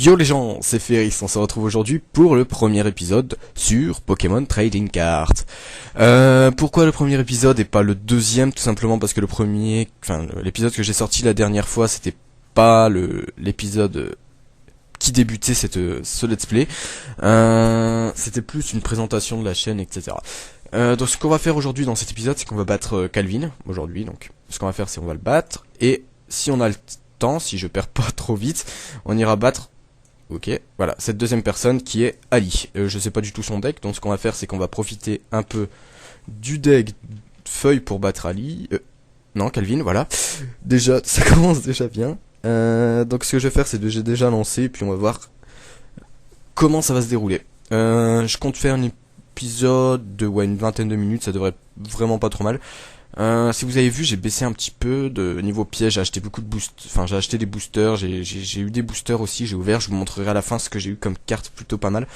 Yo les gens, c'est Ferris, on se retrouve aujourd'hui pour le premier épisode sur Pokémon Trading Cards. Pourquoi le premier épisode et pas le deuxième? Tout simplement parce que l'épisode que j'ai sorti la dernière fois, c'était pas l'épisode qui débutait ce let's play. C'était plus une présentation de la chaîne, etc. Donc ce qu'on va faire aujourd'hui dans cet épisode, c'est qu'on va battre Calvin, aujourd'hui. Donc ce qu'on va faire, c'est qu'on va le battre, et si on a le temps, si je perds pas trop vite, on ira battre voilà, cette deuxième personne qui est Ali. Je sais pas du tout son deck, donc ce qu'on va faire, c'est qu'on va profiter un peu du deck feuille pour battre Ali. Non, Calvin, voilà. Déjà, ça commence déjà bien. Donc ce que je vais faire, c'est que j'ai déjà lancé, puis on va voir comment ça va se dérouler. Je compte faire un épisode de une vingtaine de minutes, ça devrait être vraiment pas trop mal. Si vous avez vu, j'ai baissé un petit peu de niveau piège, j'ai acheté beaucoup de j'ai acheté des boosters, j'ai eu des boosters aussi, j'ai ouvert, je vous montrerai à la fin ce que j'ai eu comme carte plutôt pas mal.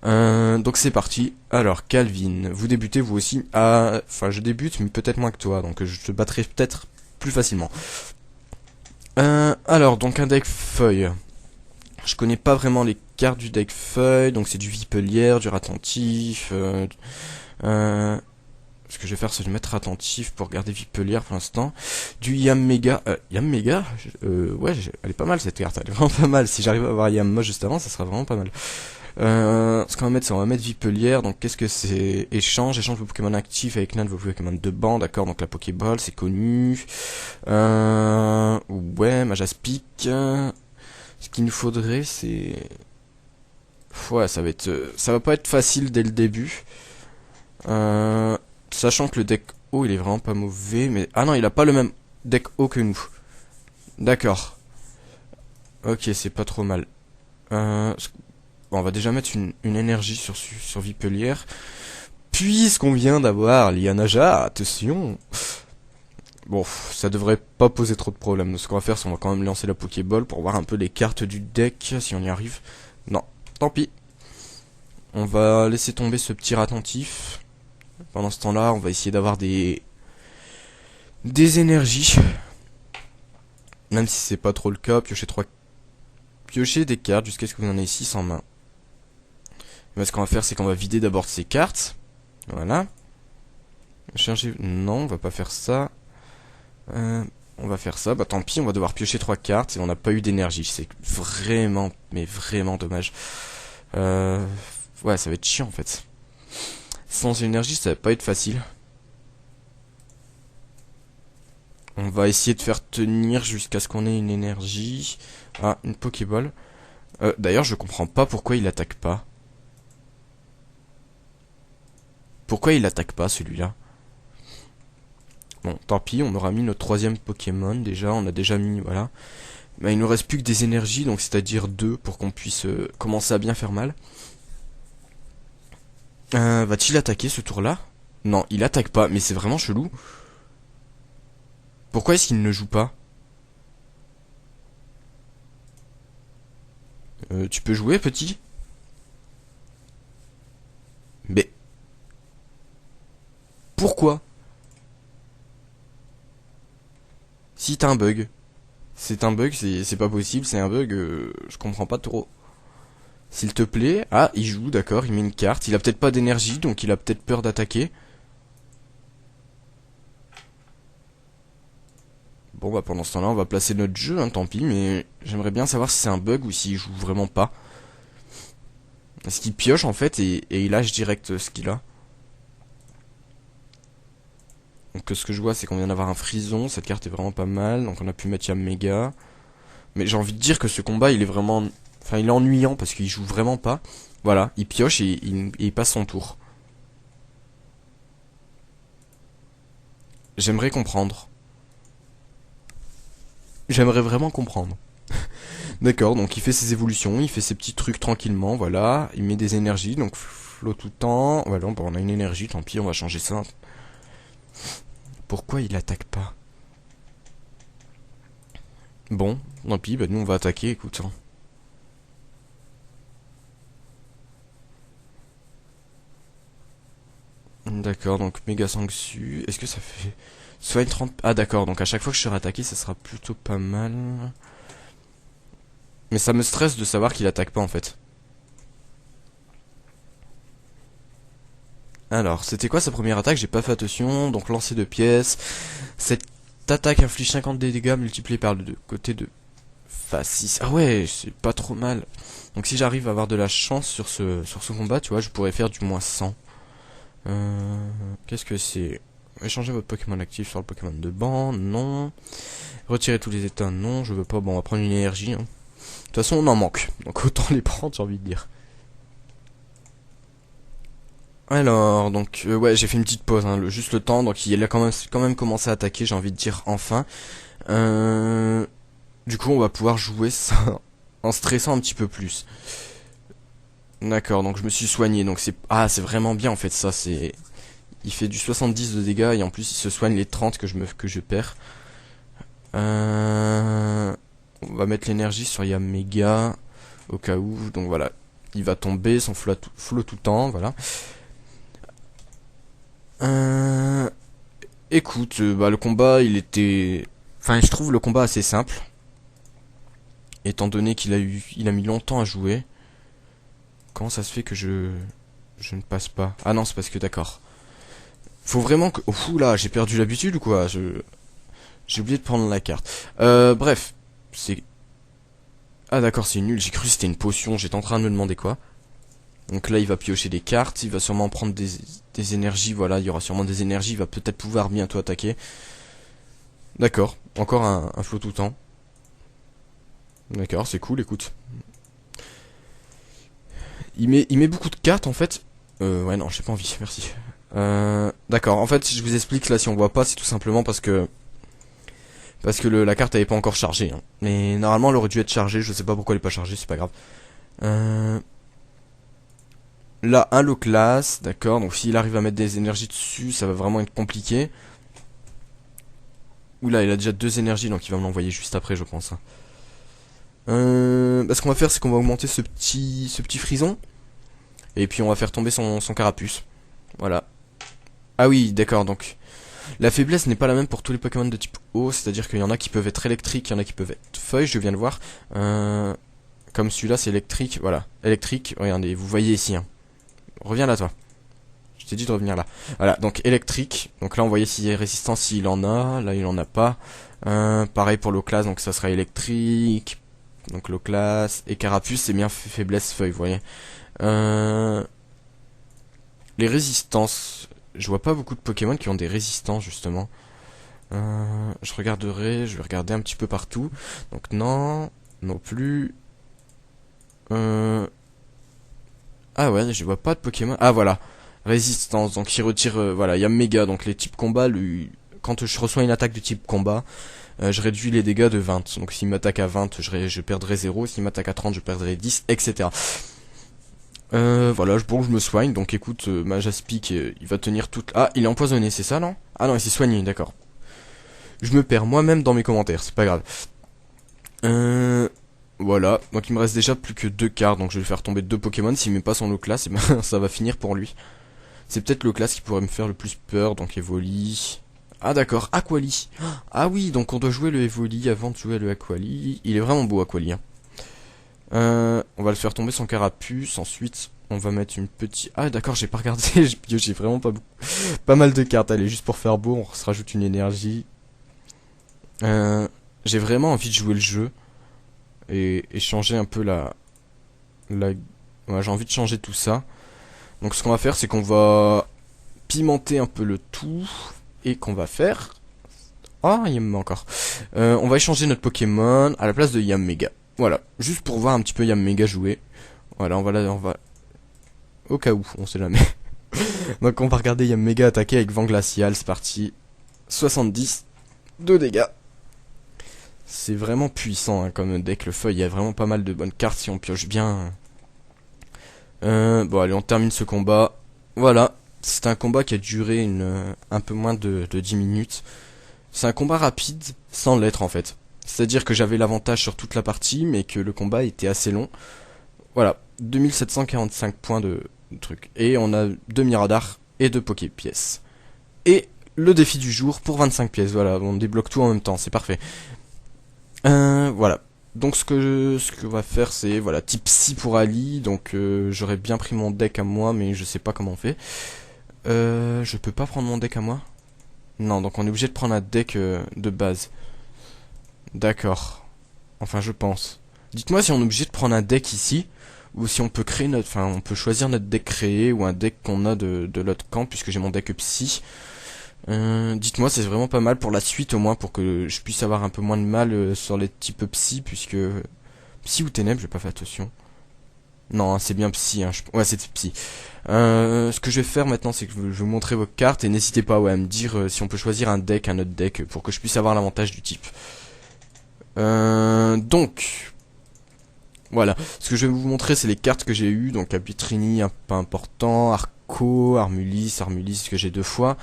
Donc c'est parti. Alors Calvin, vous débutez vous aussi. Je débute, mais peut-être moins que toi, donc je te battrai peut-être plus facilement. Alors, donc un deck feuille. Je connais pas vraiment les cartes du deck feuille, donc c'est du Vipelière, du Attentif, ce que je vais faire, c'est de mettre attentif pour garder Vipelière pour l'instant. Du Yammega. Yammega ouais, elle est pas mal cette carte, elle est vraiment pas mal. Si j'arrive à avoir Yamma juste avant, ça sera vraiment pas mal. Ce qu'on va mettre, c'est on va mettre Vipelière. Donc qu'est-ce que c'est? Échange vos Pokémon actifs avec l'un de vos Pokémon de banc, d'accord. Donc la Pokéball, c'est connu. Ouais, Majaspic. Ce qu'il nous faudrait, c'est... Ouais, ça va pas être facile dès le début. Sachant que le deck haut il est vraiment pas mauvais, mais... Ah non, il a pas le même deck haut que nous. D'accord. Ok, c'est pas trop mal. Bon, on va déjà mettre une énergie sur Vipelière. Puisqu'on vient d'avoir Lianaja, attention. Bon, ça devrait pas poser trop de problèmes. Ce qu'on va faire, c'est qu'on va quand même lancer la Pokéball pour voir un peu les cartes du deck, si on y arrive. Non, tant pis. On va laisser tomber ce petit attentif. Pendant ce temps-là, on va essayer d'avoir des énergies. Même si c'est pas trop le cas, piocher des cartes jusqu'à ce que vous en ayez 6 en main. Mais ce qu'on va faire, c'est qu'on va vider d'abord ces cartes. Voilà. Non, on va pas faire ça. On va faire ça. Bah tant pis, on va devoir piocher 3 cartes et on n'a pas eu d'énergie. C'est vraiment, mais vraiment dommage. Ouais, ça va être chiant en fait. Sans énergie, ça va pas être facile. On va essayer de faire tenir jusqu'à ce qu'on ait une énergie. Ah, une Pokéball. D'ailleurs, je comprends pas pourquoi il attaque pas. Pourquoi il attaque pas celui-là? Bon, tant pis, on aura mis notre troisième Pokémon déjà. On a déjà mis, voilà. Mais il nous reste plus que des énergies, donc c'est-à-dire 2 pour qu'on puisse commencer à bien faire mal. Va-t-il attaquer ce tour-là? Non, il attaque pas, mais c'est vraiment chelou. Pourquoi est-ce qu'il ne joue pas? Tu peux jouer, petit? Mais... Pourquoi? Si t'as un bug. C'est un bug, c'est pas possible, c'est un bug, je comprends pas trop. S'il te plaît... Ah, il joue, d'accord, il met une carte. Il a peut-être pas d'énergie, donc il a peut-être peur d'attaquer. Bon bah pendant ce temps-là, on va placer notre jeu, hein, tant pis, mais j'aimerais bien savoir si c'est un bug ou s'il joue vraiment pas. Est-ce qu'il pioche en fait et il lâche direct ce qu'il a. Donc ce que je vois, c'est qu'on vient d'avoir un Frison, cette carte est vraiment pas mal, donc on a pu mettre Yammega. Mais j'ai envie de dire que ce combat, il est vraiment... Enfin, il est ennuyant parce qu'il joue vraiment pas. Voilà, il pioche et il passe son tour. J'aimerais comprendre. J'aimerais vraiment comprendre. D'accord, donc il fait ses évolutions, il fait ses petits trucs tranquillement, voilà. Il met des énergies, donc flot tout le temps. Voilà, bon, on a une énergie, tant pis, on va changer ça. Pourquoi il attaque pas? Bon, tant pis, bah nous on va attaquer, écoute. Hein. D'accord, donc méga sangsue. Est-ce que ça fait... Soit une 30... Ah d'accord, donc à chaque fois que je serai attaqué, ça sera plutôt pas mal. Mais ça me stresse de savoir qu'il attaque pas en fait. Alors, c'était quoi sa première attaque? J'ai pas fait attention. Donc lancer de pièces. Cette attaque inflige 50 dégâts multipliés par le côté de face 6. Ah ouais, c'est pas trop mal. Donc si j'arrive à avoir de la chance sur ce combat, tu vois, je pourrais faire du moins 100. Qu'est-ce que c'est? Échanger votre Pokémon actif sur le Pokémon de banc, non. Retirer tous les états, non, je veux pas. Bon, on va prendre une énergie. Hein. De toute façon, on en manque. Donc autant les prendre, j'ai envie de dire. Alors, donc, ouais, j'ai fait une petite pause, hein, juste le temps. Donc il a quand même commencé à attaquer, j'ai envie de dire, enfin. Du coup, on va pouvoir jouer ça en stressant un petit peu plus. D'accord, donc je me suis soigné. Donc c'est vraiment bien en fait ça. Il fait du 70 de dégâts et en plus il se soigne les 30 que je perds. On va mettre l'énergie sur Yamega au cas où. Donc voilà, il va tomber, son flot tout le temps, voilà. Écoute, bah le combat, enfin, je trouve le combat assez simple, étant donné il a mis longtemps à jouer. Comment ça se fait que je ne passe pas? Ah non, c'est parce que d'accord. Faut vraiment que... Oh là, j'ai perdu l'habitude ou quoi? J'ai oublié de prendre la carte. Bref, c'est... Ah d'accord, c'est nul. J'ai cru que c'était une potion. J'étais en train de me demander quoi. Donc là, il va piocher des cartes. Il va sûrement prendre des énergies. Voilà, il y aura sûrement des énergies. Il va peut-être pouvoir bientôt attaquer. D'accord. Encore un flot tout le temps. D'accord, c'est cool, écoute. Il met beaucoup de cartes, en fait. Ouais, non, j'ai pas envie. Merci. D'accord. En fait, je vous explique. Là, si on voit pas, c'est tout simplement parce que la carte elle est pas encore chargée. Hein. Mais normalement elle aurait dû être chargée, je sais pas pourquoi elle est pas chargée, c'est pas grave. Là, un low class, d'accord, donc s'il arrive à mettre des énergies dessus, ça va vraiment être compliqué. Oula, il a déjà 2 énergies, donc il va me l'envoyer juste après, je pense. Hein. Bah, ce qu'on va faire, c'est qu'on va augmenter ce petit frison. Et puis on va faire tomber son carapuce. Voilà. Ah oui, d'accord, donc... La faiblesse n'est pas la même pour tous les Pokémon de type eau, c'est-à-dire qu'il y en a qui peuvent être électriques, il y en a qui peuvent être feuilles, je viens de voir. Comme celui-là, c'est électrique, voilà. Électrique, regardez, vous voyez ici. Hein. Reviens là, toi. Je t'ai dit de revenir là. Voilà, donc électrique. Donc là, on voyait s'il est résistant, s'il en a. Là, il en a pas. Pareil pour l'eau classe, donc ça sera électrique. Donc l'eau classe. Et carapuce, c'est bien faiblesse feuille, vous voyez. Les résistances... Je vois pas beaucoup de Pokémon qui ont des résistants justement. Je vais regarder un petit peu partout. Donc non, non plus. Ah ouais, je vois pas de Pokémon. Ah voilà, résistance. Donc il retire, voilà, il y a méga. Donc les types combat, quand je reçois une attaque de type combat, je réduis les dégâts de 20. Donc s'il m'attaque à 20, je perdrai 0. S'il m'attaque à 30, je perdrai 10, etc. Voilà, bon, je me soigne, donc écoute, ma Jaspic, il va tenir toute... Ah, il est empoisonné, c'est ça, non? Ah non, il s'est soigné, d'accord. Je me perds moi-même dans mes commentaires, c'est pas grave. Voilà, donc il me reste déjà plus que 2 cartes, donc je vais faire tomber 2 Pokémon. S'il met pas son low class, et ben, ça va finir pour lui. C'est peut-être low class qui pourrait me faire le plus peur, donc Evoli... Ah d'accord, Aquali. Ah oui, donc on doit jouer le Evoli avant de jouer le Aquali. Il est vraiment beau, Aquali, hein. On va le faire tomber son carapuce. Ensuite, on va mettre une petite... Ah d'accord, j'ai pas regardé. J'ai vraiment pas mal de cartes. Allez, juste pour faire beau, on se rajoute une énergie. J'ai vraiment envie de jouer le jeu et changer un peu ouais, j'ai envie de changer tout ça. Donc ce qu'on va faire, c'est qu'on va pimenter un peu le tout et qu'on va faire... Ah, il me manque encore. On va échanger notre Pokémon à la place de Yamega. Voilà, juste pour voir un petit peu Yamega jouer. Voilà, on va... Au cas où, on sait jamais. Donc on va regarder Yamega attaquer avec vent glacial, c'est parti. 70 de dégâts. C'est vraiment puissant hein, comme deck, le feuille, il y a vraiment pas mal de bonnes cartes si on pioche bien. Bon allez, on termine ce combat. Voilà, c'est un combat qui a duré un peu moins de 10 minutes. C'est un combat rapide, sans l'être en fait. C'est-à-dire que j'avais l'avantage sur toute la partie, mais que le combat était assez long. Voilà, 2745 points de truc. Et on a 2 Miradars et 2 Poké-pièces. Et le défi du jour pour 25 pièces, voilà, on débloque tout en même temps, c'est parfait. Voilà. Donc ce que va faire c'est voilà type psy pour Ali. Donc j'aurais bien pris mon deck à moi mais je sais pas comment on fait. Je peux pas prendre mon deck à moi? Non, donc on est obligé de prendre un deck de base. D'accord. Enfin je pense. Dites-moi si on est obligé de prendre un deck ici ou si on peut créer notre, enfin on peut choisir notre deck créé ou un deck qu'on a de l'autre camp puisque j'ai mon deck psy. Dites-moi, c'est vraiment pas mal pour la suite au moins pour que je puisse avoir un peu moins de mal sur les types psy puisque psy ou ténèbres, j'ai pas fait attention. Non, hein, c'est bien psy. Hein, ouais, c'est psy. Ce que je vais faire maintenant, c'est que je vais vous montrer vos cartes et n'hésitez pas ouais, à me dire si on peut choisir un deck, un autre deck pour que je puisse avoir l'avantage du type. Donc, voilà. Ce que je vais vous montrer, c'est les cartes que j'ai eues. Donc, Abitrini, pas important. Arco, Armulis que j'ai 2 fois.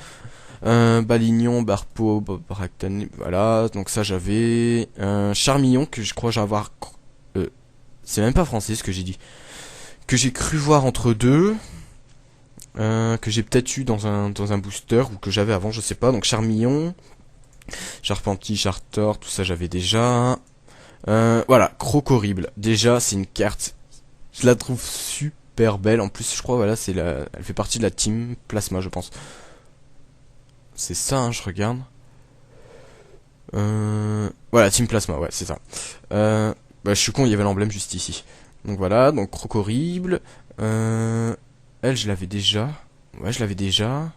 Balignon, Barpo, Bractani, voilà, donc ça j'avais. Charmillon, que je crois j'avoir. C'est même pas français ce que j'ai dit. Que j'ai cru voir entre deux. Que j'ai peut-être eu dans un booster, ou que j'avais avant, je sais pas. Donc Charmillon, Charpentier, Chartor, tout ça j'avais déjà. Voilà, Croc horrible. Déjà, c'est une carte. Je la trouve super belle. En plus, je crois, voilà, elle fait partie de la team Plasma, je pense. C'est ça, hein, je regarde. Voilà, Team Plasma, ouais, c'est ça. Bah, je suis con, il y avait l'emblème juste ici. Donc voilà, donc Croc horrible. Elle, je l'avais déjà. Ouais, je l'avais déjà.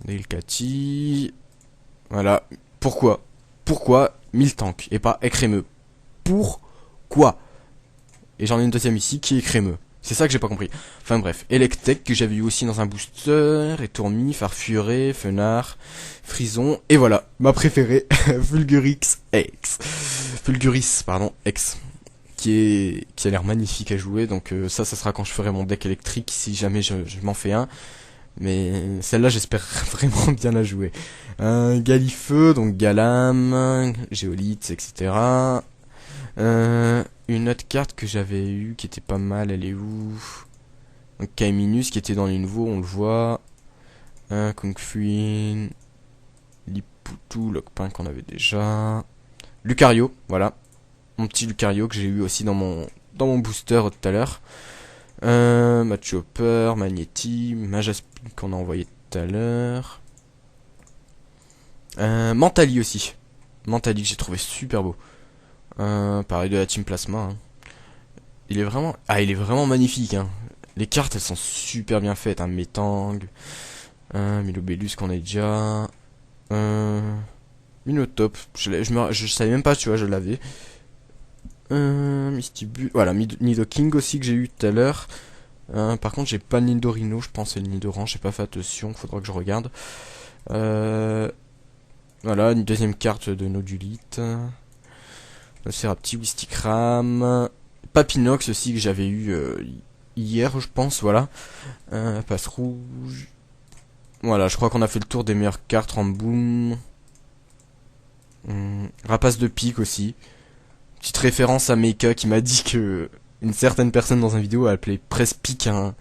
Delcati. Voilà. Pourquoi 1000 tanks et pas écrémeux? Pourquoi? Et j'en ai une deuxième ici qui est crémeux. C'est ça que j'ai pas compris. Enfin bref, Electek que j'avais eu aussi dans un booster, et Tourmi, Farfuré, Fenard, Frison, et voilà, ma préférée, Fulgurix X. Fulguris, pardon, X. Qui a l'air magnifique à jouer, donc ça sera quand je ferai mon deck électrique, si jamais je m'en fais un. Mais celle-là, j'espère vraiment bien la jouer. Galifeu, donc Galam, Géolith, etc. Une autre carte que j'avais eue qui était pas mal, elle est où? Donc Kaiminus qui était dans les nouveaux, on le voit. Kung Fuin, Liputu, Lockpin qu'on avait déjà. Lucario, voilà. Mon petit Lucario que j'ai eu aussi dans mon booster tout à l'heure. Matchhopper, Magneti, Majaspin qu'on a envoyé tout à l'heure. Mentali aussi. Mentali que j'ai trouvé super beau. Pareil de la team Plasma. Hein. Il est vraiment magnifique. Hein. Les cartes elles sont super bien faites. Hein. Metang, Milobellus qu'on a déjà. Minotop. Je savais même pas, tu vois, je l'avais. Mistibu. Voilà, Nidoking aussi que j'ai eu tout à l'heure. Par contre, j'ai pas le Nidorino, je pense c'est le Nidoran, j'ai pas fait attention, faudra que je regarde. Voilà, une deuxième carte de Nodulite. Serapti, Wistikram, Papinox aussi que j'avais eu hier je pense, voilà. Passe rouge. Voilà, je crois qu'on a fait le tour des meilleures cartes, Ramboom. Rapace de pique aussi. Petite référence à Meika qui m'a dit que une certaine personne dans une vidéo a appelé Prespic un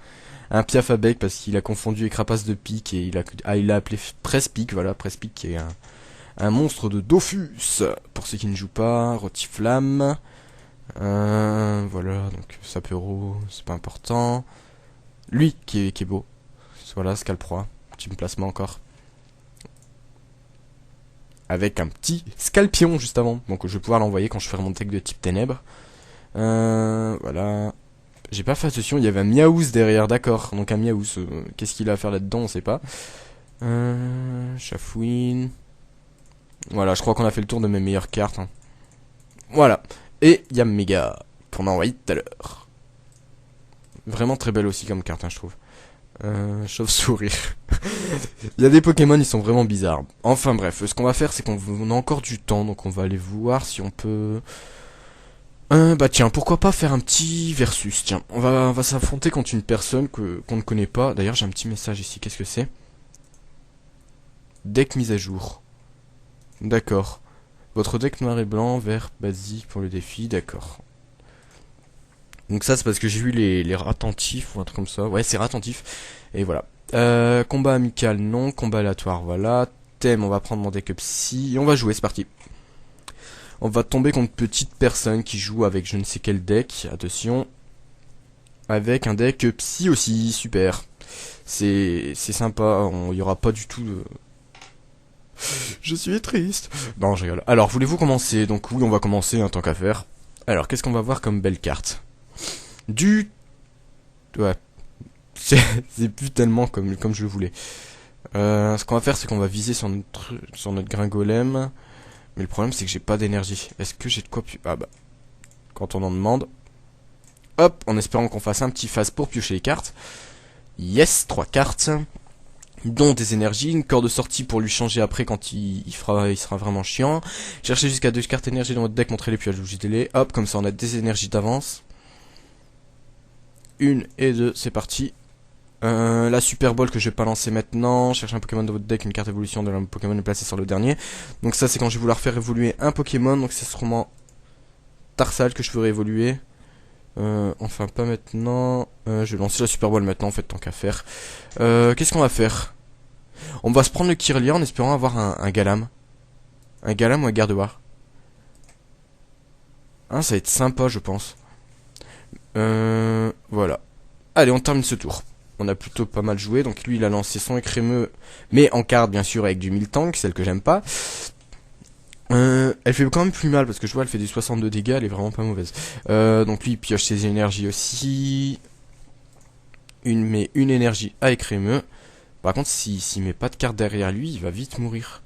Piaf à bec parce qu'il a confondu avec Rapace de pique et il a appelé Prespic, voilà, Prespic qui est un monstre de Dofus, pour ceux qui ne jouent pas, Rotiflamme, voilà, donc Sapero, c'est pas important, lui qui est beau, voilà, Scalproie, team placement encore, avec un petit Scalpion juste avant, donc je vais pouvoir l'envoyer quand je ferai mon deck de type ténèbres, voilà, j'ai pas fait attention, il y avait un Miaouz derrière, d'accord, donc un Miaouz, qu'est-ce qu'il a à faire là-dedans, on sait pas, Chafouine. Voilà, je crois qu'on a fait le tour de mes meilleures cartes. Hein. Voilà. Et il y a Mega, qu'on a envoyé tout à l'heure. Vraiment très belle aussi comme carte, hein, je trouve. Chauve-souris. Il y a des Pokémon, ils sont vraiment bizarres. Enfin bref, ce qu'on va faire, c'est qu'on a encore du temps, donc on va aller voir si on peut... bah tiens, pourquoi pas faire un petit versus. Tiens, on va s'affronter contre une personne qu'on ne connaît pas. D'ailleurs, j'ai un petit message ici, qu'est-ce que c'est? Deck mise à jour. D'accord. Votre deck noir et blanc, vert, basique pour le défi, d'accord. Donc ça c'est parce que j'ai eu les ratentifs ou un truc comme ça. Ouais, c'est ratentif. Et voilà. Combat amical, non. Combat aléatoire, voilà. Thème, on va prendre mon deck psy. Et on va jouer, c'est parti. On va tomber contre une petite personne qui joue avec je ne sais quel deck. Attention. Avec un deck psy aussi, super. C'est sympa, il y aura pas du tout de... Je suis triste. Non, je rigole. Alors, voulez-vous commencer? Donc oui, on va commencer, tant qu'à faire. Alors, qu'est-ce qu'on va voir comme belle carte? Du... Ouais. C'est plus tellement comme je le voulais. Ce qu'on va faire, c'est qu'on va viser sur notre gringolem. Mais le problème, c'est que j'ai pas d'énergie. Est-ce que j'ai de quoi... Ah bah... Quand on en demande... Hop, en espérant qu'on fasse un petit phase pour piocher les cartes. Yes, 3 cartes. Dont des énergies, une corde de sortie pour lui changer après quand il sera vraiment chiant. Cherchez jusqu'à 2 cartes énergie dans votre deck, montrez-les puis ajoutez-les. Hop, comme ça on a des énergies d'avance. 1 et 2, c'est parti. La Super Ball que je vais pas lancer maintenant. Cherchez un Pokémon dans votre deck, une carte évolution de un Pokémon est placée sur le dernier. Donc ça c'est quand je vais vouloir faire évoluer un Pokémon. Donc c'est sûrement Tarsal que je ferai évoluer. Enfin pas maintenant. Je vais lancer la Super Ball maintenant en fait tant qu'à faire. Qu'est-ce qu'on va faire? On va se prendre le Kirlia en espérant avoir un Galam. Un Galam ou un Gardevoir. Hein, ça va être sympa je pense. Voilà. Allez, on termine ce tour. On a plutôt pas mal joué. Donc lui il a lancé son écrémeux. Mais en carte bien sûr avec du Miltank, celle que j'aime pas. Elle fait quand même plus mal parce que je vois elle fait des 62 dégâts, elle est vraiment pas mauvaise. Donc lui il pioche ses énergies aussi. Une énergie à écrémeux. Par contre s'il met pas de carte derrière lui, il va vite mourir.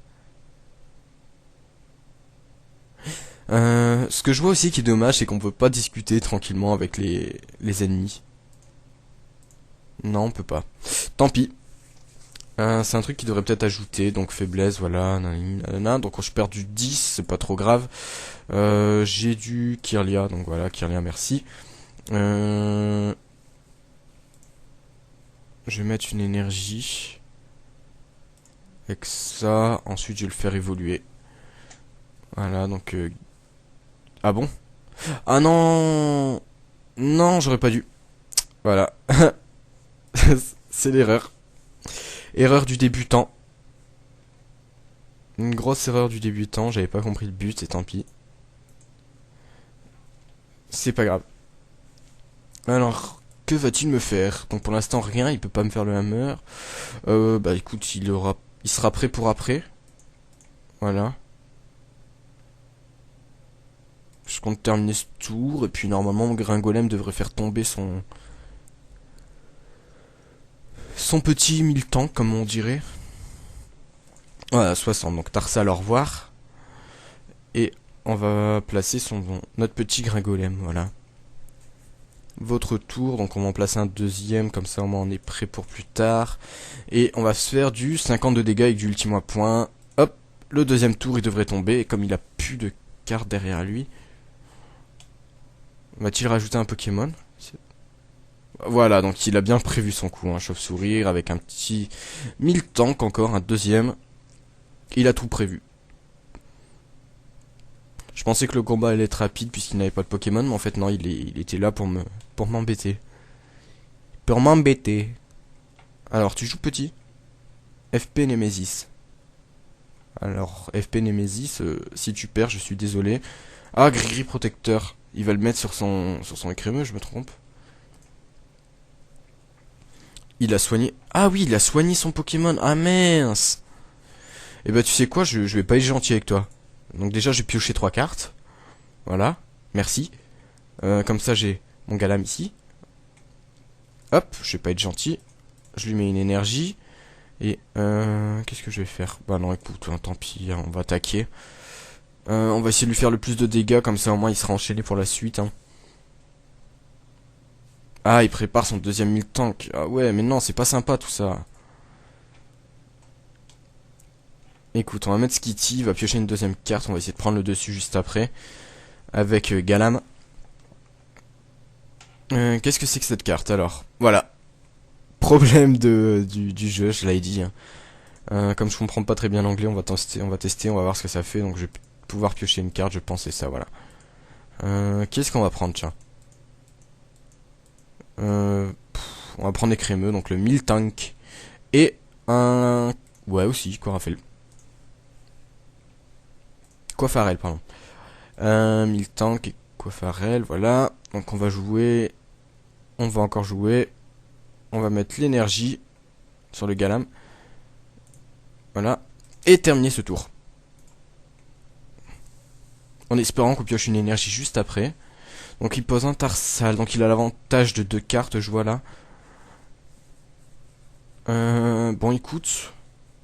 Ce que je vois aussi qui est dommage, c'est qu'on peut pas discuter tranquillement avec les ennemis. Non, on peut pas. Tant pis. C'est un truc qui devrait peut-être ajouter, donc faiblesse, voilà, nanana. Donc je perds du 10, c'est pas trop grave. J'ai du Kirlia, donc voilà, Kirlia, merci. Je vais mettre une énergie. Avec ça, ensuite je vais le faire évoluer. Voilà, donc... Ah bon? Ah non! Non, j'aurais pas dû. Voilà. C'est l'erreur. Erreur du débutant. Une grosse erreur du débutant, j'avais pas compris le but, et tant pis. C'est pas grave. Alors, que va-t-il me faire? Donc pour l'instant rien, il peut pas me faire le hammer. Bah écoute, il sera prêt pour après. Voilà. Je compte terminer ce tour, et puis normalement mon Gringolem devrait faire tomber son petit Miltank, comme on dirait. Voilà, 60. Donc Tarsal, au revoir. Et on va placer notre petit Gringolem, voilà. Votre tour, donc on va en placer un deuxième, comme ça au moins on est prêt pour plus tard. Et on va se faire du 50 de dégâts avec du ultime à point. Hop, le deuxième tour il devrait tomber, et comme il a plus de cartes derrière lui, va-t-il rajouter un Pokémon? Voilà, donc il a bien prévu son coup, un chauve-souris avec un petit Miltank encore, un deuxième. Il a tout prévu. Je pensais que le combat allait être rapide puisqu'il n'avait pas de Pokémon, mais en fait non, il était là pour m'embêter. Pour m'embêter. Alors, tu joues petit? FP Nemesis. Alors, FP Nemesis, si tu perds, je suis désolé. Ah, Gris Protecteur. Il va le mettre sur son écrémeux, je me trompe. Il a soigné... Ah oui, il a soigné son Pokémon. Ah mince. Eh ben, tu sais quoi, je vais pas être gentil avec toi. Donc déjà, j'ai pioché 3 cartes. Voilà. Merci. Comme ça, j'ai mon Galam ici. Hop, je vais pas être gentil. Je lui mets une énergie. Et qu'est-ce que je vais faire? Bah non, écoute, tant pis, hein, on va attaquer. On va essayer de lui faire le plus de dégâts, comme ça au moins il sera enchaîné pour la suite. Hein. Ah, il prépare son deuxième Miltank. Ah ouais, mais non, c'est pas sympa tout ça. Écoute, on va mettre Skitty, il va piocher une deuxième carte, on va essayer de prendre le dessus juste après. Avec Galam. Qu'est-ce que c'est que cette carte alors? Voilà. Problème du jeu, je l'avais dit. Hein. Comme je comprends pas très bien l'anglais, on va tester, on va voir ce que ça fait. Donc je vais pouvoir piocher une carte, je pense, et ça, voilà. Qu'est-ce qu'on va prendre, tiens? On va prendre des crémeux, donc le Miltank. Et un... Ouais, aussi, Coiffel, pardon. Miltank et Quafarel, voilà. Donc on va jouer. On va encore jouer. On va mettre l'énergie sur le Galam. Voilà. Et terminer ce tour. En espérant qu'on pioche une énergie juste après. Donc il pose un Tarsal. Donc il a l'avantage de 2 cartes, je vois là. Bon, écoute.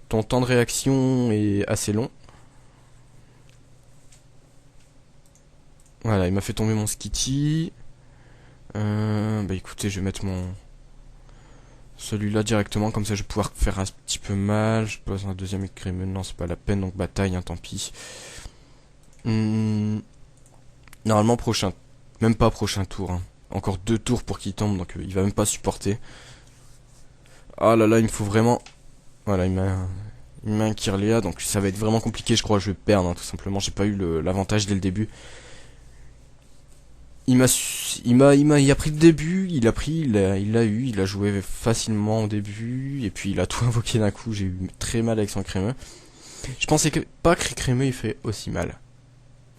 Ton temps de réaction est assez long. Voilà, il m'a fait tomber mon Skitty. Bah écoutez, je vais mettre celui-là directement, comme ça je vais pouvoir faire un petit peu mal. Je pose un deuxième écrémeux, non c'est pas la peine, donc bataille, hein, tant pis. Normalement prochain, même pas prochain tour, hein. Encore 2 tours pour qu'il tombe, donc il va même pas supporter. Ah là là, il me faut vraiment... Voilà, il m'a un Kirlia, donc ça va être vraiment compliqué, je crois, je vais perdre, hein, tout simplement. J'ai pas eu l'avantage dès le début. Il a pris le début, il a joué facilement au début, et puis il a tout invoqué d'un coup, j'ai eu très mal avec son crémeux. Je pensais pas que crémeux il fait aussi mal.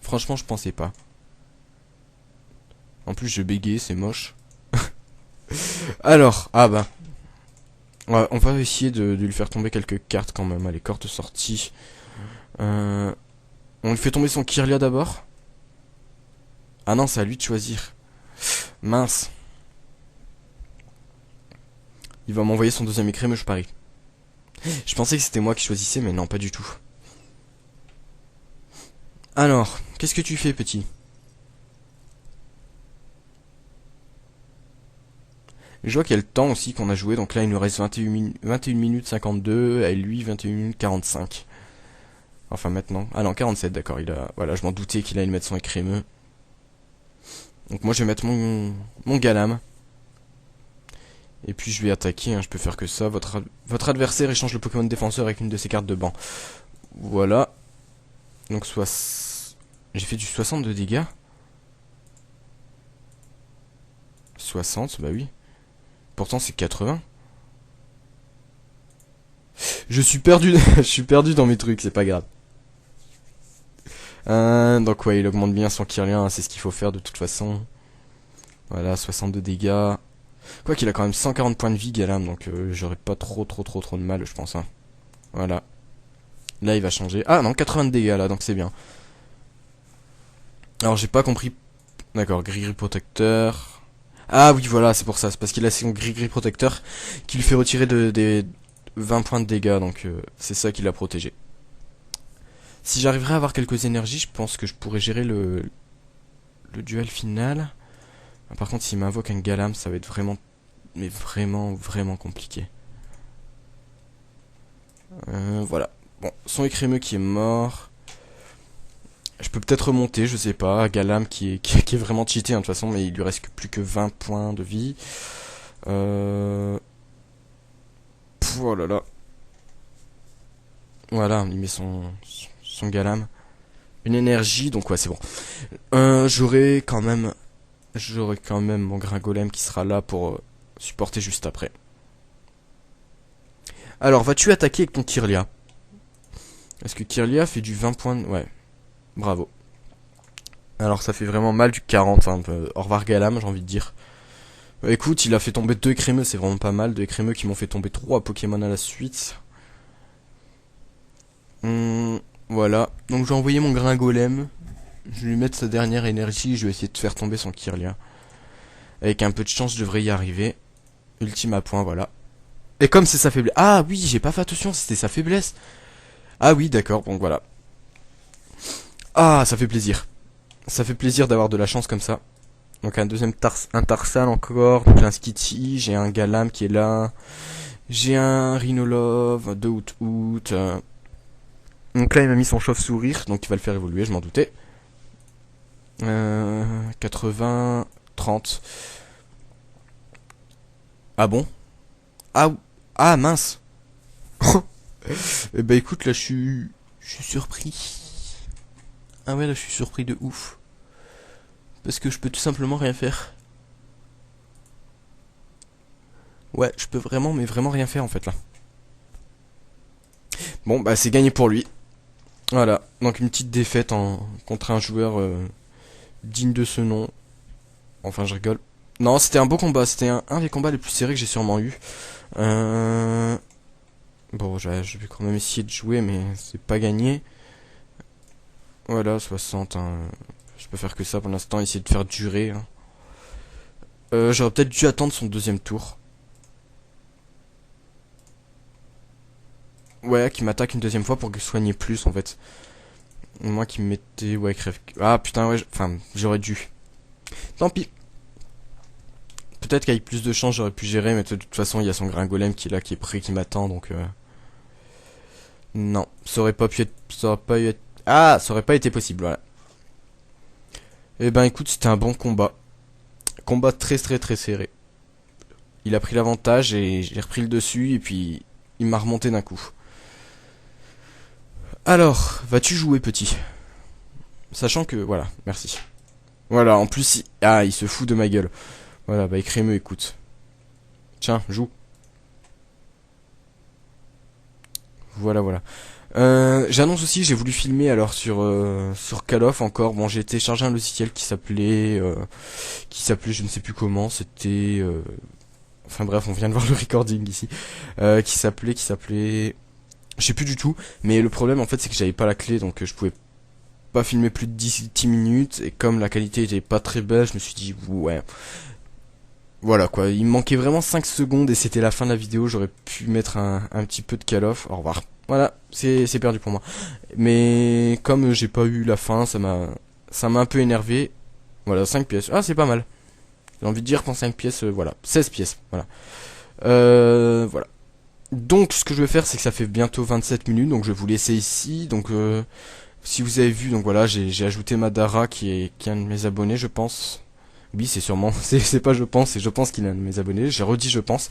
Franchement, je pensais pas. En plus, je bégayais, c'est moche. Alors, ah bah. Ouais, on va essayer de lui faire tomber quelques cartes quand même. Allez, cartes sorties. On lui fait tomber son Kirlia d'abord. Ah non, c'est à lui de choisir. Mince. Il va m'envoyer son deuxième écrémeux, je parie. Je pensais que c'était moi qui choisissais, mais non, pas du tout. Alors, qu'est-ce que tu fais, petit? Je vois qu'il y a le temps aussi qu'on a joué, donc là il nous reste 21 minutes 52, et lui 21 minutes 45. Enfin maintenant. Ah non, 47, d'accord, voilà, je m'en doutais qu'il allait mettre son écrémeux. Donc moi je vais mettre mon Galam. Et puis je vais attaquer, hein, je peux faire que ça. Votre adversaire échange le Pokémon défenseur avec une de ses cartes de banc. Voilà. Donc j'ai fait du 60 de dégâts. 60, bah oui. Pourtant c'est 80. Je suis perdu, je suis perdu dans mes trucs, c'est pas grave. Donc ouais, il augmente bien son Kirlia, hein, c'est ce qu'il faut faire de toute façon. Voilà, 62 dégâts. Quoi qu'il a quand même 140 points de vie, Galam, donc j'aurais pas trop de mal, je pense. Hein. Voilà. Là, il va changer. Ah non, 80 de dégâts là, donc c'est bien. Alors j'ai pas compris. D'accord, gris-gris protecteur. Ah oui, voilà, c'est pour ça. C'est parce qu'il a son gris-gris protecteur qui lui fait retirer des 20 points de dégâts, donc c'est ça qui l'a protégé. Si j'arriverais à avoir quelques énergies, je pense que je pourrais gérer le duel final. Par contre, s'il m'invoque un Galam, ça va être vraiment, mais vraiment compliqué. Voilà. Bon, son écrémeux qui est mort. Je peux peut-être remonter, je sais pas. Galam qui est vraiment cheaté, hein, de toute façon, mais il lui reste plus que 20 points de vie. Oh là là. Voilà, il met son Galam. Une énergie, donc ouais, c'est bon. J'aurai quand même mon Gringolem qui sera là pour supporter juste après. Alors, vas-tu attaquer avec ton Kirlia? Est-ce que Kirlia fait du 20 points de... Ouais, bravo. Alors, ça fait vraiment mal du 40. Hein. Au revoir Galam, j'ai envie de dire. Écoute, il a fait tomber 2 écrémeux, c'est vraiment pas mal. 2 écrémeux qui m'ont fait tomber 3 Pokémon à la suite. Voilà. Donc, je vais envoyer mon Gringolem. Je vais lui mettre sa dernière énergie. Je vais essayer de faire tomber son Kirlia. Avec un peu de chance, je devrais y arriver. Ultime à point, voilà. Et comme c'est sa faiblesse... Ah oui, j'ai pas fait attention, c'était sa faiblesse. Ah oui, d'accord, donc voilà. Ah, ça fait plaisir. Ça fait plaisir d'avoir de la chance comme ça. Donc un deuxième Tarsal encore. Donc j'ai un Skitty, j'ai un Galam qui est là. J'ai un Rhinolove, 2 août. Donc là il m'a mis son chauve-sourire, donc il va le faire évoluer, je m'en doutais. 80, 30. Ah bon? Ah mince. Eh ben écoute, là je suis surpris. Ah ouais, là je suis surpris de ouf. Parce que je peux tout simplement rien faire. Ouais, je peux vraiment rien faire en fait là. Bon bah c'est gagné pour lui. Voilà, donc une petite défaite contre un joueur digne de ce nom. Enfin, je rigole. Non, c'était un beau combat, c'était un des combats les plus serrés que j'ai sûrement eu. Bon, je vais quand même essayer de jouer, mais c'est pas gagné. Voilà, 60, hein. Je peux faire que ça pour l'instant, essayer de faire durer. Hein. J'aurais peut-être dû attendre son deuxième tour. Ouais, qui m'attaque une deuxième fois pour que je soigne plus en fait. Moi qui me mettais... Ouais, crève... Ah putain, ouais, enfin, j'aurais dû. Tant pis. Peut-être qu'avec plus de chance j'aurais pu gérer, mais de toute façon il y a son gringolem qui est là, qui est prêt, qui m'attend, donc... Non, ça aurait pas pu être... Ça aurait pas eu être... Ah, ça aurait pas été possible, voilà. Eh ben écoute, c'était un bon combat. Combat très très très serré. Il a pris l'avantage et j'ai repris le dessus, et puis il m'a remonté d'un coup. Alors, vas-tu jouer petit? Sachant que... Voilà, merci. Voilà, en plus... Ah, il se fout de ma gueule. Voilà, bah écrémeux, écoute. Tiens, joue. Voilà, voilà. J'annonce aussi, j'ai voulu filmer alors sur Call of encore. Bon, j'ai téléchargé un logiciel qui s'appelait je ne sais plus comment. C'était enfin bref, on vient de voir le recording ici. Qui s'appelait je sais plus du tout. Mais le problème en fait c'est que j'avais pas la clé, donc je pouvais pas filmer plus de 10 minutes. Et comme la qualité était pas très belle, je me suis dit ouais. Voilà quoi, il me manquait vraiment 5 secondes et c'était la fin de la vidéo, j'aurais pu mettre un petit peu de Call of, au revoir. Voilà, c'est perdu pour moi. Mais comme j'ai pas eu la fin, ça m'a un peu énervé. Voilà, 5 pièces. Ah, c'est pas mal. J'ai envie de dire qu'en 5 pièces, voilà, 16 pièces, voilà. Voilà. Donc ce que je vais faire, c'est que ça fait bientôt 27 minutes, donc je vais vous laisser ici. Donc si vous avez vu, donc voilà, j'ai ajouté Madara qui est un de mes abonnés, je pense. Oui, c'est sûrement, c'est pas je pense, c'est je pense qu'il est un de mes abonnés. J'ai redit je pense.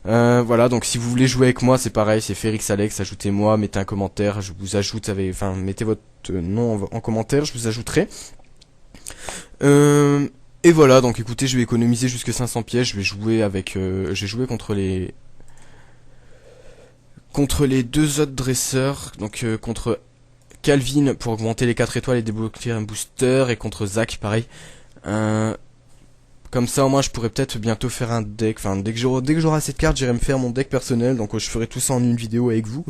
Voilà, donc si vous voulez jouer avec moi, c'est pareil, c'est Férix Alex, ajoutez-moi, mettez un commentaire, je vous ajoute enfin, mettez votre nom en commentaire, je vous ajouterai. Et voilà, donc écoutez, je vais économiser jusque 500 pièces, je vais jouer contre les deux autres dresseurs, donc contre Calvin pour augmenter les 4 étoiles et débloquer un booster, et contre Zach, pareil. Comme ça, au moins, je pourrais peut-être bientôt faire un deck. Enfin, dès que j'aurai cette carte, j'irai me faire mon deck personnel. Donc, je ferai tout ça en une vidéo avec vous.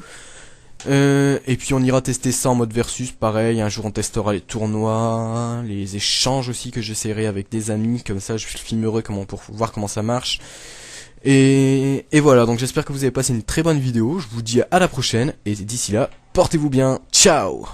Et puis, on ira tester ça en mode versus. Pareil, un jour, on testera les tournois, les échanges aussi que j'essaierai avec des amis. Comme ça, je filmerai pour voir comment ça marche. Et voilà, donc j'espère que vous avez passé une très bonne vidéo. Je vous dis à la prochaine. Et d'ici là, portez-vous bien. Ciao!